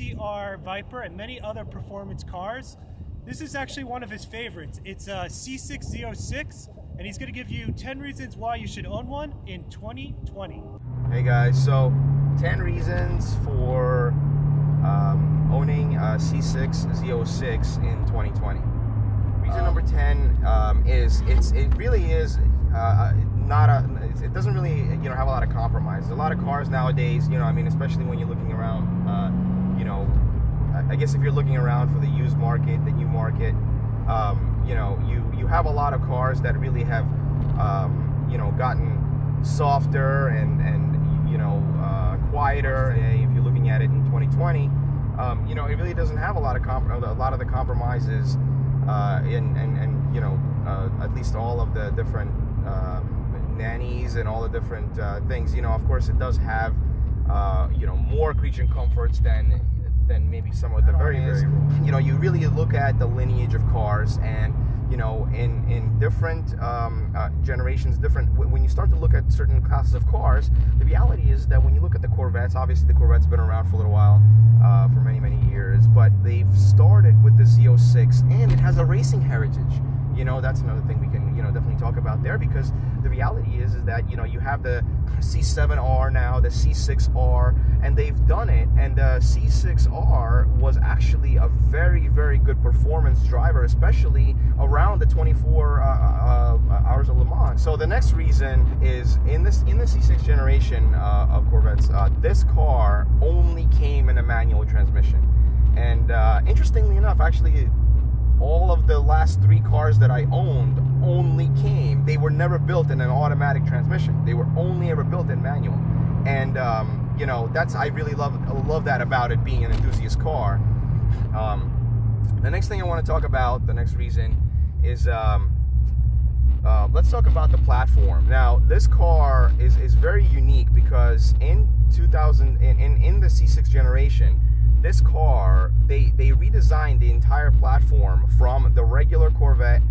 GTR Viper and many other performance cars. This is actually one of his favorites. It's a C6 Z06, and he's going to give you 10 reasons why you should own one in 2020. Hey guys, so 10 reasons for owning a C6 Z06 in 2020. Reason number 10 is it really is it doesn't really have a lot of compromises. A lot of cars nowadays, I mean, especially when you're looking around, I guess if you're looking around for the used market, the new market, you have a lot of cars that really have gotten softer and quieter. If you're looking at it in 2020, it really doesn't have a lot of the compromises at least all of the different nannies and all the different things. Of course, it does have more creature comforts than maybe some of the very you really look at the lineage of cars, and in different generations, when you start to look at certain classes of cars, the reality is that when you look at the Corvettes, obviously the Corvette's been around for a little while, for many years, but they've started with the Z06, and it has a racing heritage. That's another thing we can definitely talk about there, because the reality is that you have the C7R now, the C6R, and they've done it, and the C6R was actually a very good performance driver, especially around the 24 hours of Le Mans. So the next reason is in the C6 generation of Corvettes, this car only came in a manual transmission, and interestingly enough, actually, all of the last 3 cars that I owned they were never built in an automatic transmission. They were only ever built in manual. And I really love that about it being an enthusiast car. The next thing I want to talk about, the next reason, is let's talk about the platform. Now, this car is very unique because in the C6 generation, this car, they redesigned the entire platform from the regular Corvette,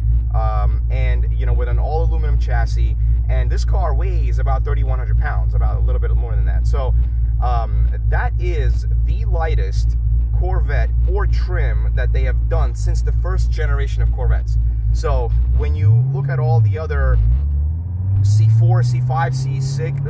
and with an all aluminum chassis, and this car weighs about 3,100 pounds, about a little bit more than that. So that is the lightest Corvette or trim that they have done since the first generation of Corvettes. So when you look at all the other C4, C5,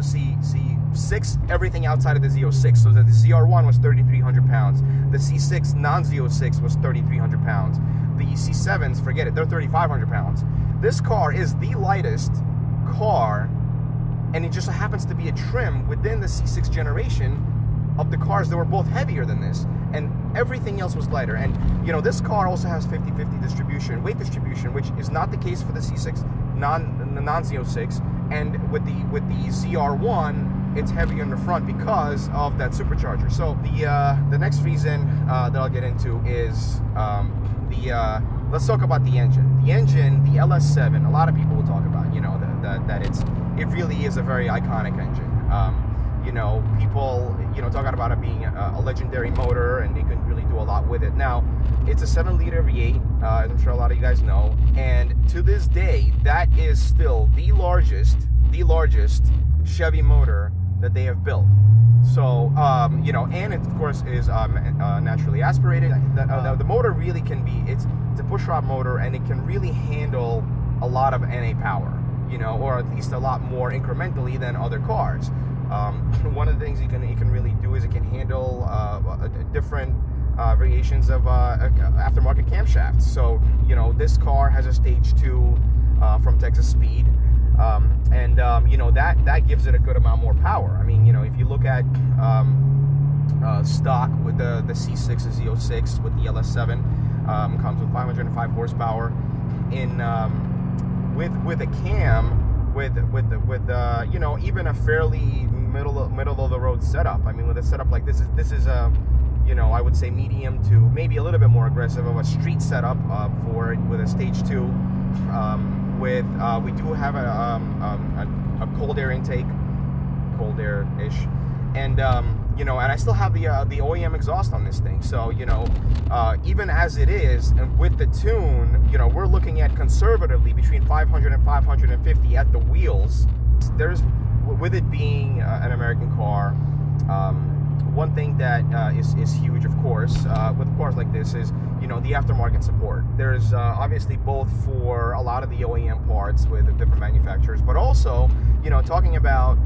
C6, everything outside of the Z06. So the ZR1 was 3,300 pounds. The C6 non-Z06 was 3,300 pounds. The C7s, forget it, they're 3,500 pounds. This car is the lightest car, and it just happens to be a trim within the C6 generation of the cars that were both heavier than this, and everything else was lighter. And this car also has 50-50 distribution, weight distribution, which is not the case for the C6 non-Z06, and with the ZR1, it's heavier in the front because of that supercharger. So the next reason that I'll get into is let's talk about the engine. The engine, the LS7, a lot of people will talk about, that it really is a very iconic engine. People, talking about it being a legendary motor, and they can really do a lot with it. Now, it's a 7-liter V8, as I'm sure a lot of you guys know, and to this day, that is still the largest Chevy motor that they have built. So, and it, of course, is naturally aspirated. The motor really can be, it's a pushrod motor, and it can really handle a lot of NA power, or at least a lot more incrementally than other cars. One of the things it can really do is it can handle different variations of aftermarket camshafts. So, this car has a stage 2 from Texas Speed, and that gives it a good amount more power. I mean, if you look at stock with the C6 Z06 with the LS7, comes with 505 horsepower in with a cam with even a fairly middle of the road setup. I mean, with a setup like this is a I would say medium to maybe a little bit more aggressive of a street setup for it, with a stage 2. We do have a cold air intake, cold air-ish, and and I still have the OEM exhaust on this thing. So even as it is, and with the tune, we're looking at conservatively between 500 and 550 at the wheels. With it being an American car, one thing that is huge, of course, with cars like this is, you know, the aftermarket support. There's obviously both for a lot of the OEM parts with the different manufacturers, but also, you know, talking about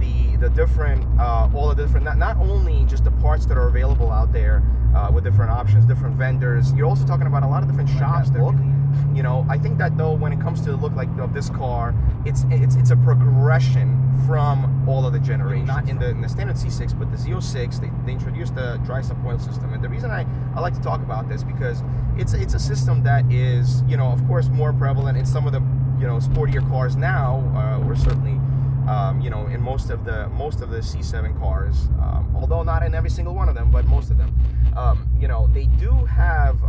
the different, all the different, not only just the parts that are available out there with different options, different vendors. You're also talking about a lot of different shops that look. You know, I think that though, when it comes to the look like of this car, it's a progression from all of the generations. Not in the standard C6, but the Z06, they introduced the dry Sump Oil System. And the reason I like to talk about this, because it's a system that is, you know, of course, more prevalent in some of the, you know, sportier cars now, or certainly, you know, in most of the C7 cars, although not in every single one of them, but most of them. You know, they do have.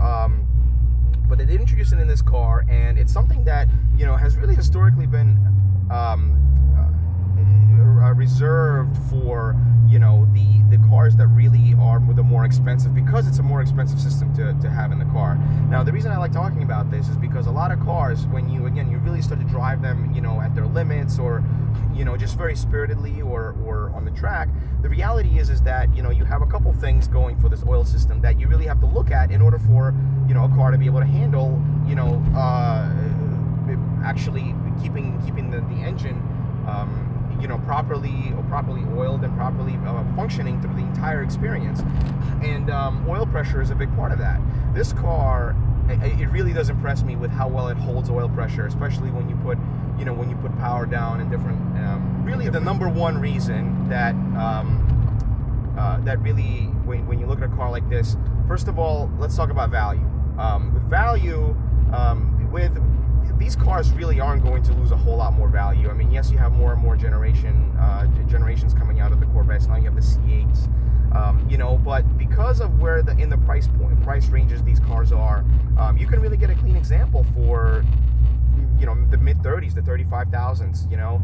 But they did introduce it in this car, and it's something that, you know, has really historically been reserved for, you know, the cars that really are the more expensive, because it's a more expensive system to have in the car. Now, the reason I like talking about this is because a lot of cars, when you really start to drive them, you know, at their limits, or, you know, just very spiritedly, or on the track, the reality is that, you know, you have a couple things going for this oil system that you really have to look at in order for, you know, a car to be able to handle, you know, actually keeping the engine, you know, properly oiled and properly functioning through the entire experience. And oil pressure is a big part of that. This car, it really does impress me with how well it holds oil pressure, especially when you put, you know, when you put power down and different. Really, the number one reason that that really, when you look at a car like this, first of all, let's talk about value. With value, with these cars really aren't going to lose a whole lot more value. I mean, yes, you have more and more generations coming out of the Corvettes. Now you have the C8s, you know, but because of where in the price ranges these cars are, you can really get a clean example for, you know, the mid-30s, the 35,000s, you know.